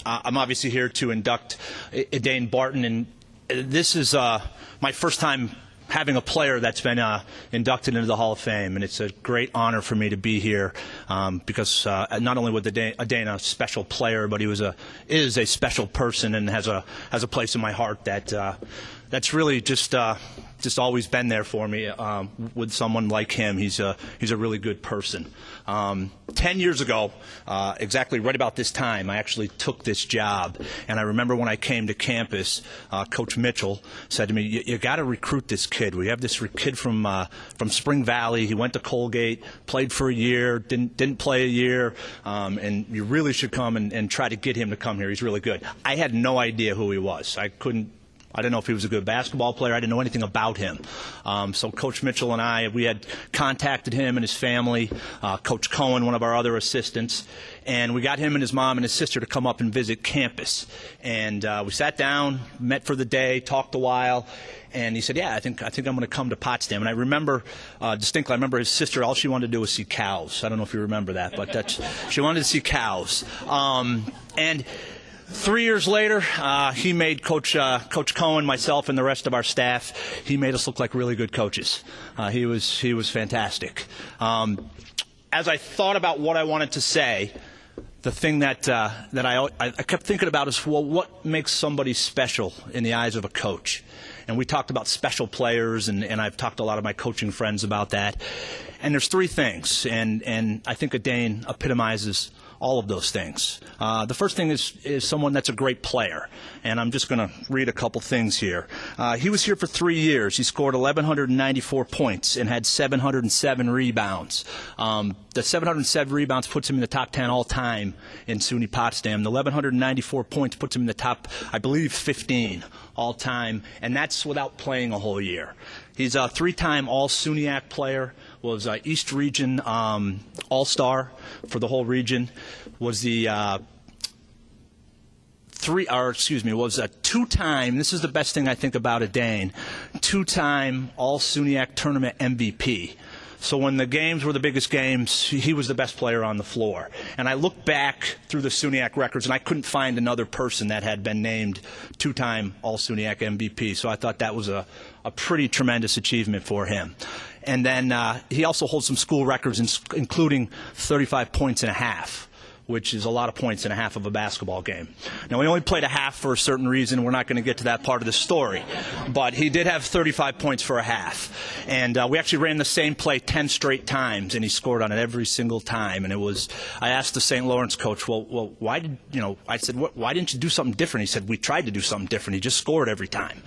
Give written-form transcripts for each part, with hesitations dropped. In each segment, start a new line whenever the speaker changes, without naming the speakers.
I'm obviously here to induct Edane Barton, and this is my first time having a player that's been inducted into the Hall of Fame, and it's a great honor for me to be here because not only was Adane a special player, but he is a special person and has a place in my heart that's really just always been there for me. With someone like him, he's a really good person. 10 years ago, exactly right about this time, I actually took this job, and I remember when I came to campus, Coach Mitchell said to me, "You got to recruit this kid. We have this kid from Spring Valley. He went to Colgate, played for a year, didn't play a year, and you really should come and try to get him to come here. He's really good." I had no idea who he was. I didn't know if he was a good basketball player. I didn't know anything about him. So Coach Mitchell and we had contacted him and his family, Coach Cohen, one of our other assistants, and we got him and his mom and his sister to come up and visit campus. And we sat down, met for the day, talked a while, and he said, "Yeah, I think I'm going to come to Potsdam." And I remember distinctly, I remember his sister, all she wanted to do was see cows. I don't know if you remember that, but she wanted to see cows. And 3 years later, he made Coach Cohen, myself, and the rest of our staff, he made us look like really good coaches. He was fantastic. As I thought about what I wanted to say, the thing that I kept thinking about is, well, what makes somebody special in the eyes of a coach? And we talked about special players, and I've talked to a lot of my coaching friends about that. And there's three things, and I think Adane epitomizes all of those things. The first thing is someone that's a great player, and I'm just going to read a couple things here. He was here for 3 years. He scored 1,194 points and had 707 rebounds. The 707 rebounds puts him in the top 10 all time in SUNY Potsdam. The 1,194 points puts him in the top, I believe, 15 all time, and that's without playing a whole year. He's a three-time All-SUNYAC player, was East Region All-Star for the whole region, was was a two-time, this is the best thing I think about Adane, two-time All-SUNYAC tournament MVP. So when the games were the biggest games, he was the best player on the floor. And I looked back through the SUNYAC records, and I couldn't find another person that had been named two-time All-SUNYAC MVP. So I thought that was a pretty tremendous achievement for him. And then he also holds some school records, including 35 points and a half, which is a lot of points and a half of a basketball game. Now, he only played a half for a certain reason. We're not going to get to that part of the story. But he did have 35 points for a half. And we actually ran the same play 10 straight times, and he scored on it every single time. And I asked the St. Lawrence coach, well, why why didn't you do something different? He said, "We tried to do something different. He just scored every time."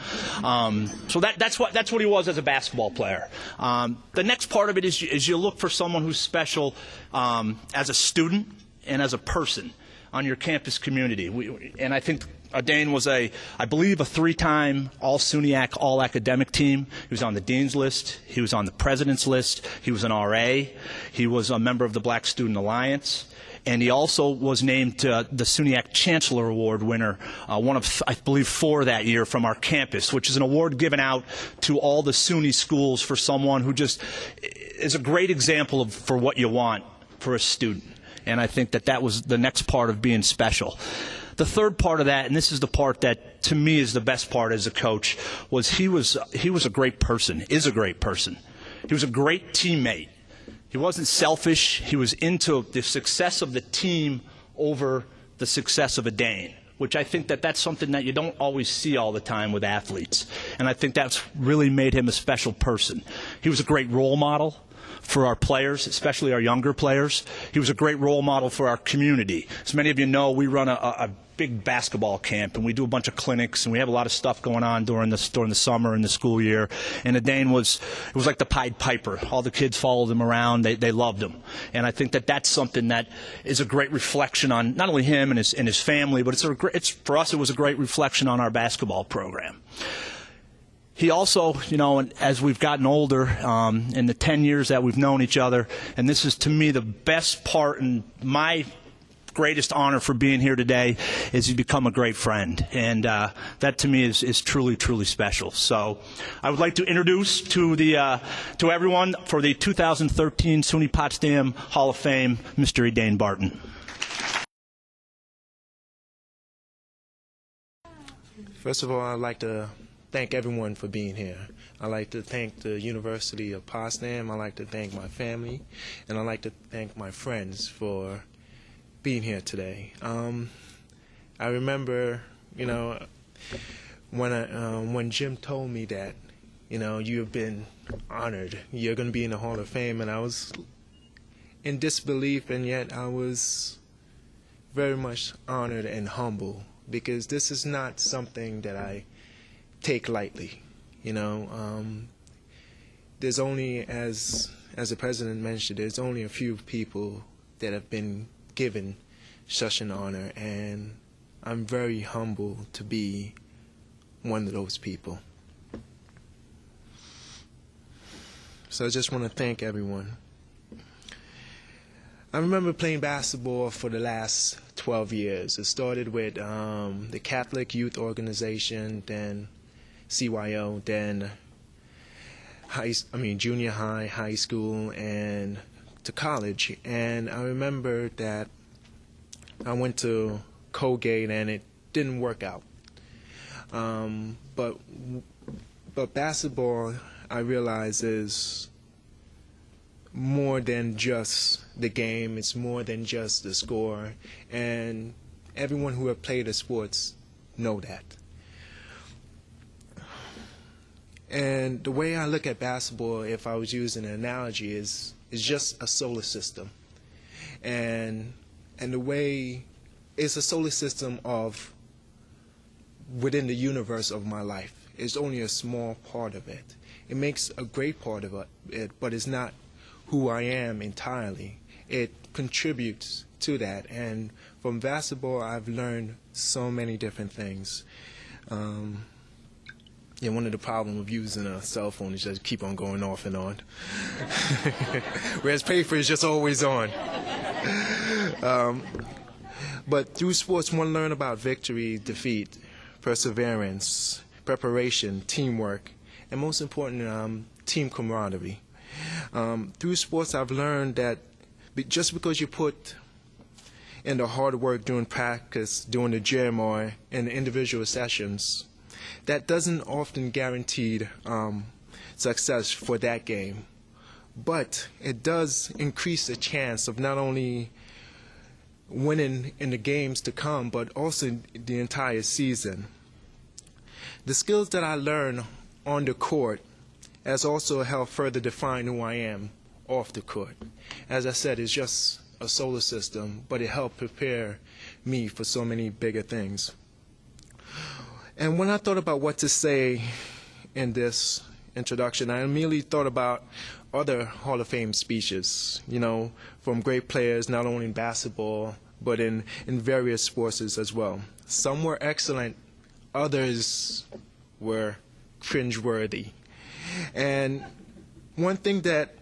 So that's what he was as a basketball player. The next part of it is you look for someone who's special as a student and as a person on your campus community. And I think Adane was I believe, a three-time All-SUNYAC All-Academic team. He was on the Dean's list. He was on the President's list. He was an RA. He was a member of the Black Student Alliance. And he also was named the SUNYAC Chancellor Award winner, one of, I believe, 4 that year from our campus, which is an award given out to all the SUNY schools for someone who just is a great example for what you want for a student. And I think that was the next part of being special. The third part of that, and this is the part that to me is the best part as a coach, was he was a great person, is a great person. He was a great teammate. He wasn't selfish. He was into the success of the team over the success of Adane, which I think that's something that you don't always see all the time with athletes. And I think that's really made him a special person. He was a great role model for our players, especially our younger players. He was a great role model for our community. As many of you know, we run a big basketball camp, and we do a bunch of clinics, and we have a lot of stuff going on during the summer and the school year. And Adane was like the Pied Piper. All the kids followed him around. They loved him. And I think that's something that is a great reflection on not only him and his family, but for us it was a great reflection on our basketball program. He also, as we've gotten older, in the 10 years that we've known each other, and this is to me the best part and my greatest honor for being here today, is he's become a great friend. And that to me is truly, truly special. So I would like to introduce to everyone for the 2013 SUNY Potsdam Hall of Fame, Mr. Edane Barton.
First of all, I'd like to thank everyone for being here. I'd like to thank the University of Potsdam. I'd like to thank my family, and I'd like to thank my friends for being here today. I remember, when Jim told me that, you have been honored, you're going to be in the Hall of Fame, and I was in disbelief, and yet I was very much honored and humble, because this is not something that I take lightly. There's only, as the president mentioned, there's only a few people that have been given such an honor, and I'm very humble to be one of those people. So I just want to thank everyone. I remember playing basketball for the last 12 years. It started with the Catholic Youth Organization, then CYO, then junior high, high school, and to college. And I remember that I went to Colgate and it didn't work out. But basketball, I realize, is more than just the game. It's more than just the score. And everyone who have played the sports know that. And the way I look at basketball, if I was using an analogy, is just a solar system. And the way it's a solar system of within the universe of my life. It's only a small part of it. It makes a great part of it, but it's not who I am entirely. It contributes to that. And from basketball, I've learned so many different things. One of the problems of using a cell phone is just keep on going off and on. Whereas paper is just always on. But through sports, one learns about victory, defeat, perseverance, preparation, teamwork, and most important, team camaraderie. Through sports, I've learned that just because you put in the hard work during practice, during the gym, or in the individual sessions, that doesn't often guarantee success for that game. But it does increase the chance of not only winning in the games to come, but also the entire season. The skills that I learned on the court has also helped further define who I am off the court. As I said, it's just a solar system, but it helped prepare me for so many bigger things. And when I thought about what to say in this introduction, I immediately thought about other Hall of Fame speeches, from great players, not only in basketball, but in various sports as well. Some were excellent, others were cringeworthy. And one thing that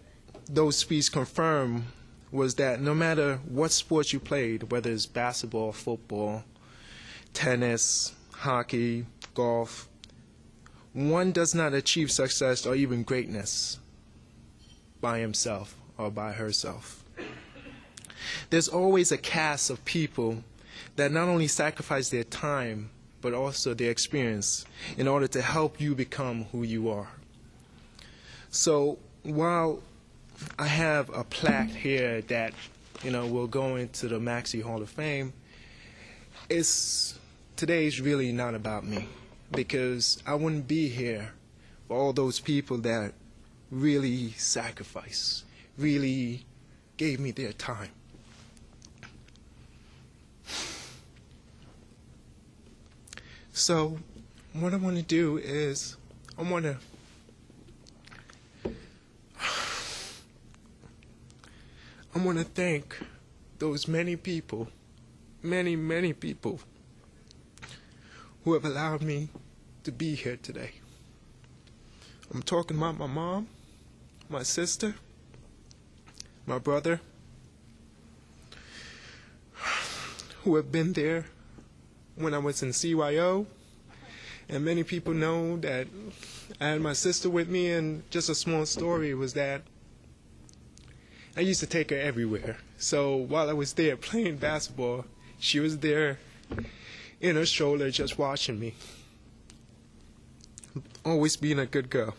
those speeches confirmed was that no matter what sports you played, whether it's basketball, football, tennis, hockey, golf, one does not achieve success or even greatness by himself or by herself. There's always a cast of people that not only sacrifice their time, but also their experience in order to help you become who you are. So while I have a plaque here that, will go into the Maxey Hall of Fame, today's really not about me, because I wouldn't be here for all those people that really sacrificed, really gave me their time. So what I want to do is I want to thank those many people, many people who have allowed me to be here today. I'm talking about my mom, my sister, my brother, who have been there when I was in CYO, and many people know that I had my sister with me, and just a small story was that I used to take her everywhere. So while I was there playing basketball, she was there in her stroller just watching me. always being a good girl.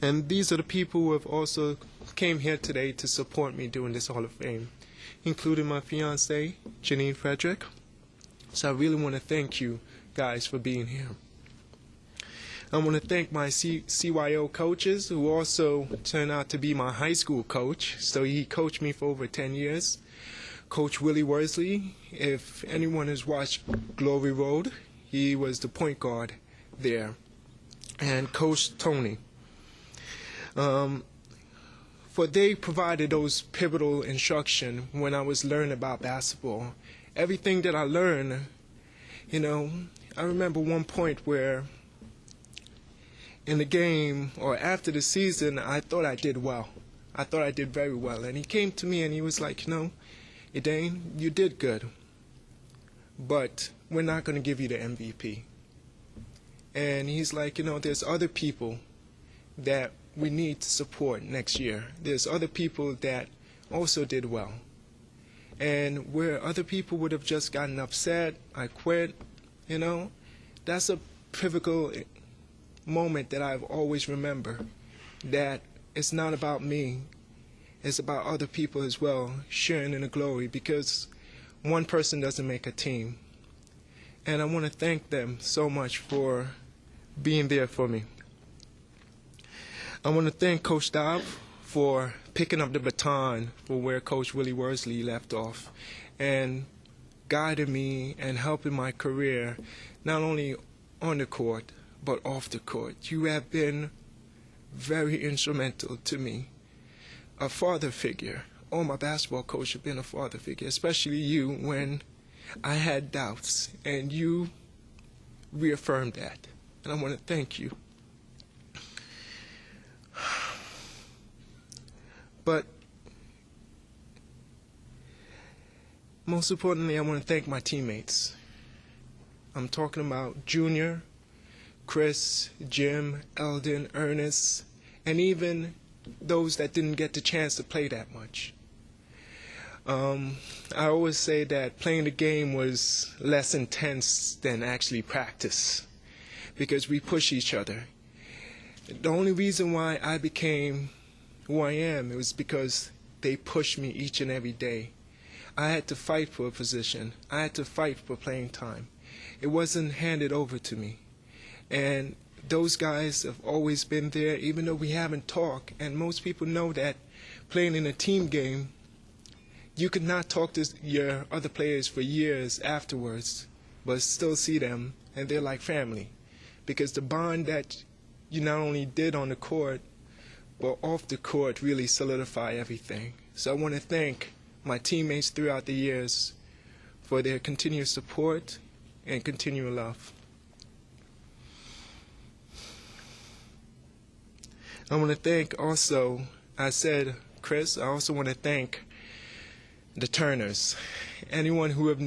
And these are the people who have also came here today to support me during this Hall of Fame, including my fiancée, Janine Frederick. So I really want to thank you guys for being here. I want to thank my CYO coaches, who also turned out to be my high school coach. So he coached me for over 10 years. Coach Willie Worsley, if anyone has watched Glory Road, he was the point guard there. And Coach Tony. For they provided those pivotal instruction when I was learning about basketball. Everything that I learned, I remember one point where in the game or after the season, I thought I did well. I thought I did very well. And he came to me and he was like, Edane, you did good, but we're not going to give you the MVP. And he's like, there's other people that we need to support next year. There's other people that also did well. And where other people would have just gotten upset, I quit, that's a pivotal moment that I've always remembered, that it's not about me, it's about other people as well, sharing in the glory, because one person doesn't make a team. And I want to thank them so much for being there for me. I want to thank Coach Dobb for picking up the baton for where Coach Willie Worsley left off and guiding me and helping my career, not only on the court, but off the court. You have been very instrumental to me, a father figure. All my basketball coaches have been a father figure, especially you when I had doubts, and you reaffirmed that. And I want to thank you. But most importantly, I want to thank my teammates. I'm talking about Junior, Chris, Jim, Eldon, Ernest, and even those that didn't get the chance to play that much. I always say that playing the game was less intense than actually practice, because we push each other. The only reason why I became who I am, it was because they pushed me each and every day. I had to fight for a position. I had to fight for playing time. It wasn't handed over to me. And those guys have always been there, even though we haven't talked. And most people know that playing in a team game, you could not talk to your other players for years afterwards, but still see them, and they're like family. Because the bond that you not only did on the court, but off the court really solidify everything. So I want to thank my teammates throughout the years for their continued support and continual love. I want to thank also, I said Chris, I also want to thank the Turners. Anyone who have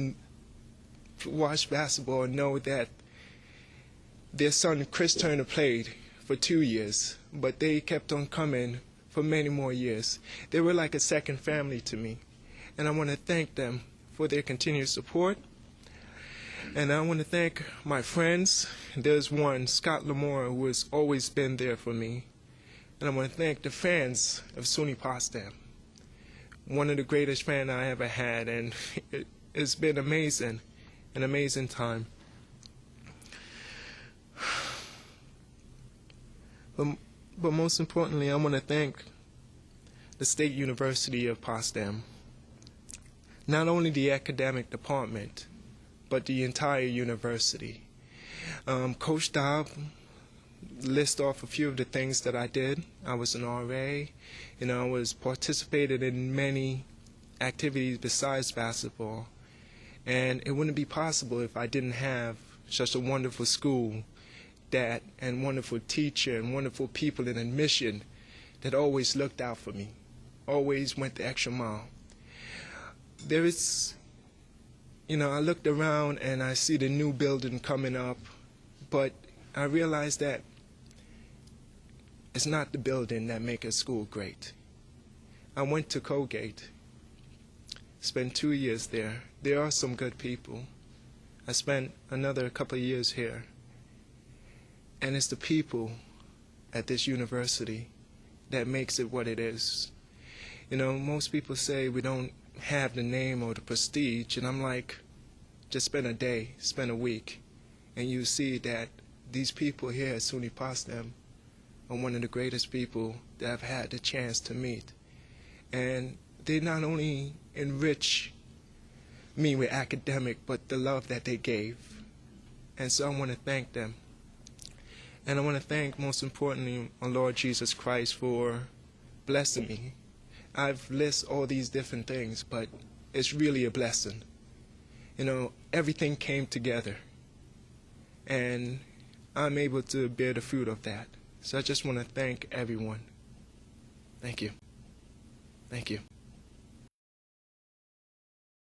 watched basketball know that their son Chris Turner played for 2 years, but they kept on coming for many more years. They were like a second family to me, and I want to thank them for their continued support. And I want to thank my friends. There's one, Scott Lamore, who has always been there for me. And I want to thank the fans of SUNY Potsdam, one of the greatest fans I ever had, and it's been amazing, an amazing time. But most importantly, I want to thank the State University of Potsdam. Not only the academic department, but the entire university. Coach Dobb list off a few of the things that I did. I was an RA, I was participated in many activities besides basketball. And it wouldn't be possible if I didn't have such a wonderful school and wonderful teacher and wonderful people in admission that always looked out for me, always went the extra mile. There is, I looked around and I see the new building coming up, but I realized that it's not the building that makes a school great. I went to Colgate, spent 2 years there. There are some good people. I spent another couple of years here. And it's the people at this university that makes it what it is. You know, most people say we don't have the name or the prestige, and I'm like, just spend a day, spend a week, and you see that these people here at SUNY Potsdam are one of the greatest people that I've had the chance to meet. And they not only enrich me with academic, but the love that they gave. And so I want to thank them. And I want to thank, most importantly, our Lord Jesus Christ for blessing me. I've listed all these different things, but it's really a blessing. You know, everything came together, and I'm able to bear the fruit of that. So I just want to thank everyone. Thank you. Thank you.